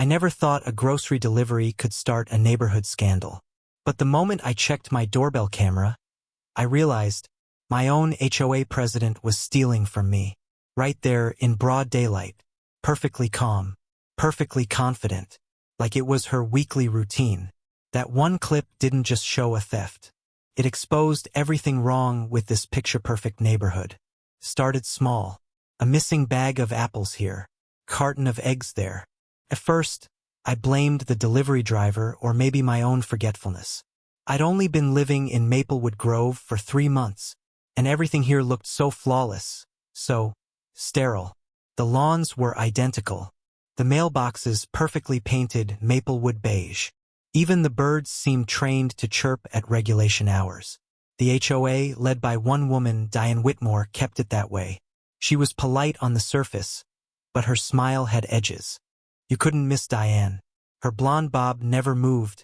I never thought a grocery delivery could start a neighborhood scandal. But the moment I checked my doorbell camera, I realized my own HOA president was stealing from me. Right there in broad daylight, perfectly calm, perfectly confident, like it was her weekly routine. That one clip didn't just show a theft. It exposed everything wrong with this picture-perfect neighborhood. Started small. A missing bag of apples here. Carton of eggs there. At first, I blamed the delivery driver or maybe my own forgetfulness. I'd only been living in Maplewood Grove for 3 months, and everything here looked so flawless, so sterile. The lawns were identical. The mailboxes perfectly painted Maplewood beige. Even the birds seemed trained to chirp at regulation hours. The HOA, led by one woman, Diane Whitmore, kept it that way. She was polite on the surface, but her smile had edges. You couldn't miss Diane. Her blonde bob never moved,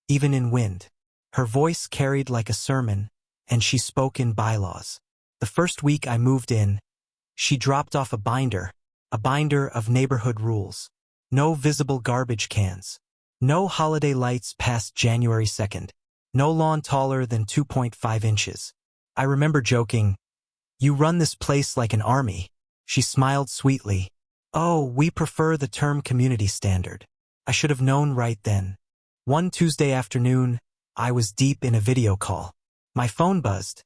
even in wind. Her voice carried like a sermon, and she spoke in bylaws. The first week I moved in, she dropped off a binder of neighborhood rules. No visible garbage cans. No holiday lights past January 2nd. No lawn taller than 2.5 inches. I remember joking, "You run this place like an army." She smiled sweetly. "Oh, we prefer the term community standard." I should have known right then. One Tuesday afternoon, I was deep in a video call. My phone buzzed.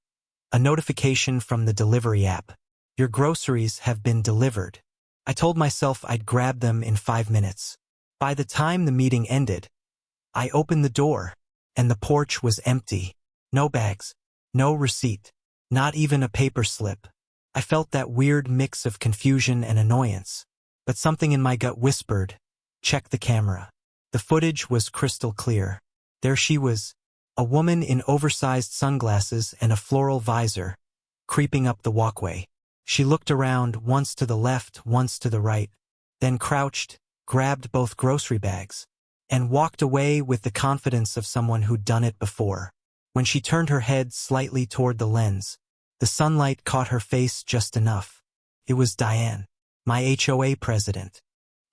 A notification from the delivery app. "Your groceries have been delivered." I told myself I'd grab them in 5 minutes. By the time the meeting ended, I opened the door, and the porch was empty. No bags, no receipt, not even a paper slip. I felt that weird mix of confusion and annoyance, but something in my gut whispered, "Check the camera." The footage was crystal clear. There she was, a woman in oversized sunglasses and a floral visor, creeping up the walkway. She looked around, once to the left, once to the right, then crouched, grabbed both grocery bags, and walked away with the confidence of someone who'd done it before. When she turned her head slightly toward the lens, the sunlight caught her face just enough. It was Diane, my HOA president.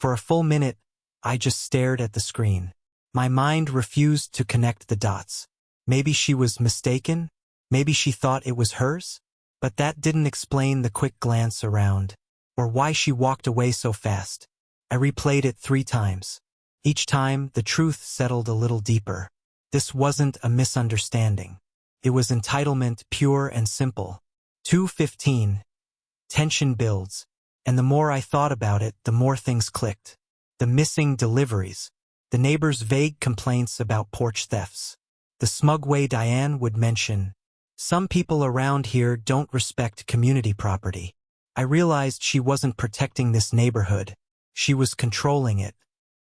For a full minute, I just stared at the screen. My mind refused to connect the dots. Maybe she was mistaken? Maybe she thought it was hers? But that didn't explain the quick glance around, or why she walked away so fast. I replayed it 3 times. Each time, the truth settled a little deeper. This wasn't a misunderstanding. It was entitlement, pure and simple. 2:15. Tension builds, and the more I thought about it, the more things clicked. The missing deliveries, the neighbors' vague complaints about porch thefts, the smug way Diane would mention, "Some people around here don't respect community property." I realized she wasn't protecting this neighborhood. She was controlling it.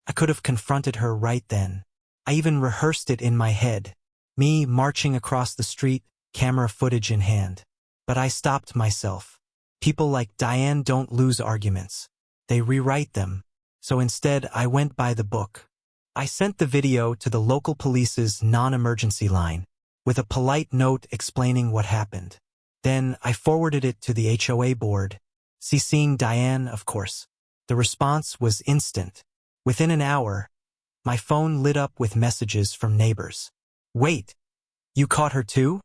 I could have confronted her right then. I even rehearsed it in my head. Me marching across the street, camera footage in hand. But I stopped myself. People like Diane don't lose arguments. They rewrite them. So instead, I went by the book. I sent the video to the local police's non-emergency line, with a polite note explaining what happened. Then I forwarded it to the HOA board, CCing Diane, of course. The response was instant. Within an hour, my phone lit up with messages from neighbors. "Wait, you caught her too?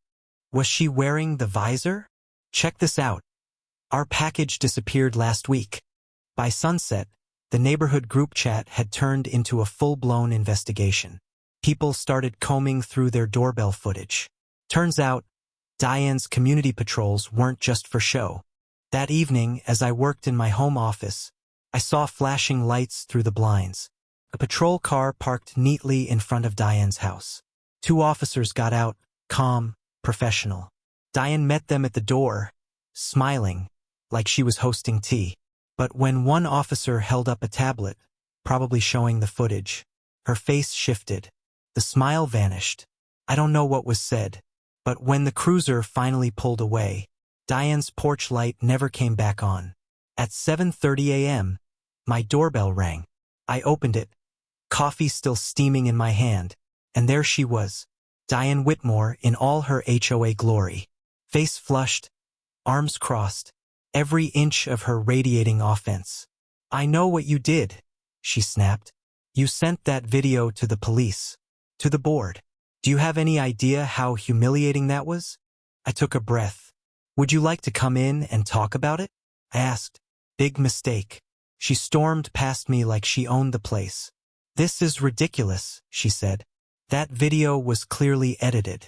Was she wearing the visor? Check this out. Our package disappeared last week." By sunset, the neighborhood group chat had turned into a full-blown investigation. People started combing through their doorbell footage. Turns out, Diane's community patrols weren't just for show. That evening, as I worked in my home office, I saw flashing lights through the blinds. A patrol car parked neatly in front of Diane's house. 2 officers got out, calm, professional. Diane met them at the door, smiling, like she was hosting tea. But when one officer held up a tablet, probably showing the footage, her face shifted. The smile vanished. I don't know what was said, but when the cruiser finally pulled away, Diane's porch light never came back on. At 7:30 a.m., my doorbell rang. I opened it, coffee still steaming in my hand, and there she was, Diane Whitmore in all her HOA glory. Face flushed, arms crossed, every inch of her radiating offense. "I know what you did," she snapped. You sent that video to the police. To the board. Do you have any idea how humiliating that was? I took a breath. Would you like to come in and talk about it? I asked. Big mistake. She stormed past me like she owned the place. This is ridiculous, she said. That video was clearly edited.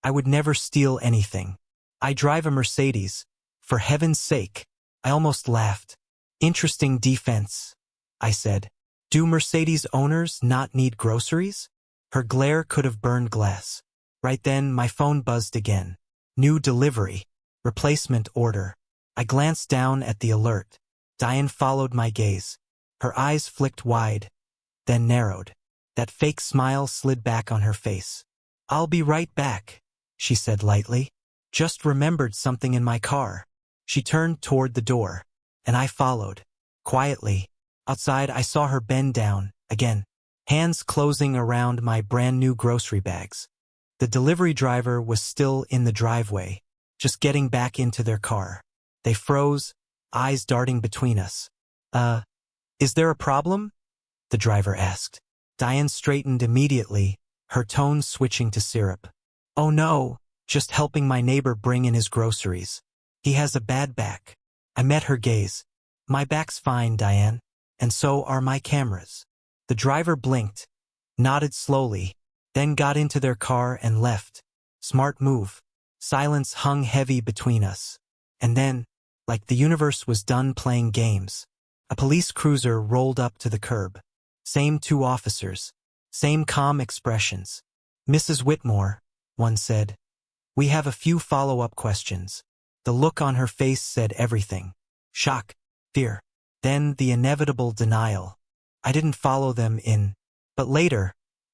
I would never steal anything. I drive a Mercedes. For heaven's sake. I almost laughed. Interesting defense, I said. Do Mercedes owners not need groceries? Her glare could have burned glass. Right then, my phone buzzed again. New delivery. Replacement order. I glanced down at the alert. Diane followed my gaze. Her eyes flicked wide, then narrowed. That fake smile slid back on her face. I'll be right back, she said lightly. Just remembered something in my car. She turned toward the door, and I followed. Quietly. Outside, I saw her bend down, again, hands closing around my brand new grocery bags. The delivery driver was still in the driveway, just getting back into their car. They froze, eyes darting between us. Is there a problem? The driver asked. Diane straightened immediately, her tone switching to syrup. Oh no, just helping my neighbor bring in his groceries. He has a bad back. I met her gaze. My back's fine, Diane, and so are my cameras. The driver blinked, nodded slowly, then got into their car and left. Smart move. Silence hung heavy between us. And then, like the universe was done playing games, a police cruiser rolled up to the curb. Same two officers. Same calm expressions. Mrs. Whitmore, one said. We have a few follow-up questions. The look on her face said everything. Shock, fear, then the inevitable denial. I didn't follow them in. But later,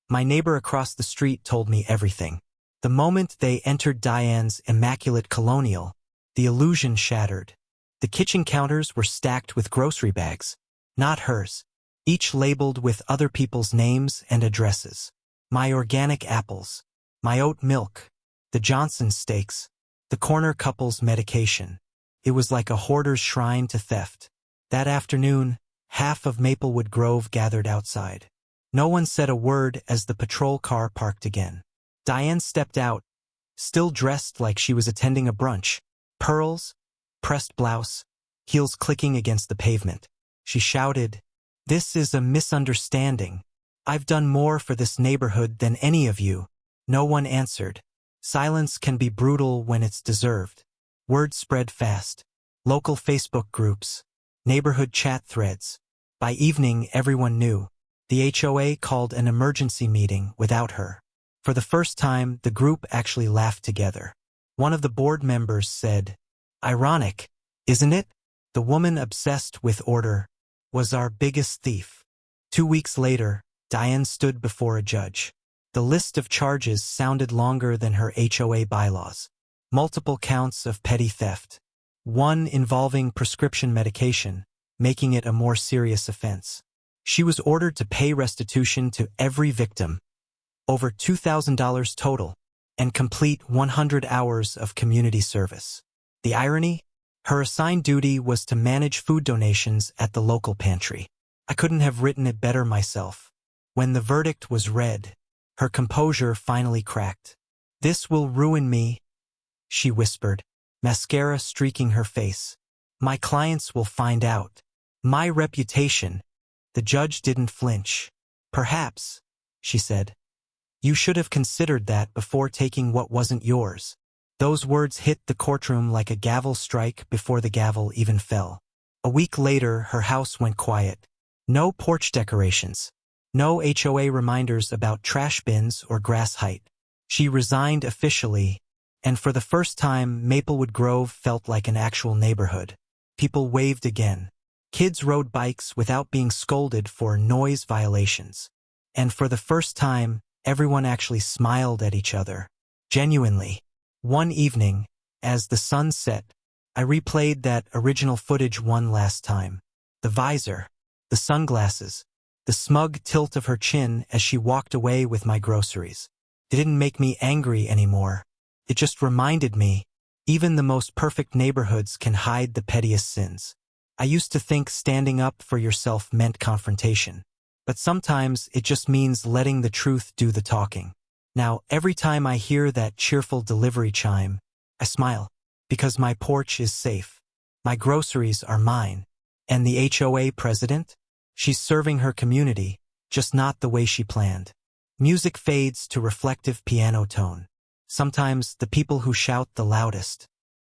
my neighbor across the street told me everything. The moment they entered Diane's immaculate colonial, the illusion shattered. The kitchen counters were stacked with grocery bags, not hers, each labeled with other people's names and addresses. My organic apples, my oat milk, the Johnson steaks, the corner couple's medication. It was like a hoarder's shrine to theft. That afternoon, half of Maplewood Grove gathered outside. No one said a word as the patrol car parked again. Diane stepped out, still dressed like she was attending a brunch. Pearls, pressed blouse, heels clicking against the pavement. She shouted, "This is a misunderstanding. I've done more for this neighborhood than any of you." No one answered. Silence can be brutal when it's deserved. Word spread fast. Local Facebook groups, neighborhood chat threads. By evening, everyone knew. The HOA called an emergency meeting without her. For the first time, the group actually laughed together. One of the board members said, "Ironic, isn't it? The woman obsessed with order was our biggest thief." 2 weeks later, Diane stood before a judge. The list of charges sounded longer than her HOA bylaws. Multiple counts of petty theft. One involving prescription medication, making it a more serious offense. She was ordered to pay restitution to every victim, over $2,000 total, and complete 100 hours of community service. The irony? Her assigned duty was to manage food donations at the local pantry. I couldn't have written it better myself. When the verdict was read, her composure finally cracked. "This will ruin me," she whispered, mascara streaking her face. "My clients will find out. My reputation." The judge didn't flinch. "Perhaps," she said. "You should have considered that before taking what wasn't yours." Those words hit the courtroom like a gavel strike before the gavel even fell. A week later, her house went quiet. No porch decorations. No HOA reminders about trash bins or grass height. She resigned officially, and for the first time, Maplewood Grove felt like an actual neighborhood. People waved again. Kids rode bikes without being scolded for noise violations. And for the first time, everyone actually smiled at each other. Genuinely. One evening, as the sun set, I replayed that original footage one last time. The visor, the sunglasses, the smug tilt of her chin as she walked away with my groceries. It didn't make me angry anymore. It just reminded me, even the most perfect neighborhoods can hide the pettiest sins. I used to think standing up for yourself meant confrontation. But sometimes it just means letting the truth do the talking. Now, every time I hear that cheerful delivery chime, I smile, because my porch is safe. My groceries are mine. And the HOA president? She's serving her community, just not the way she planned. Music fades to reflective piano tone. Sometimes the people who shout the loudest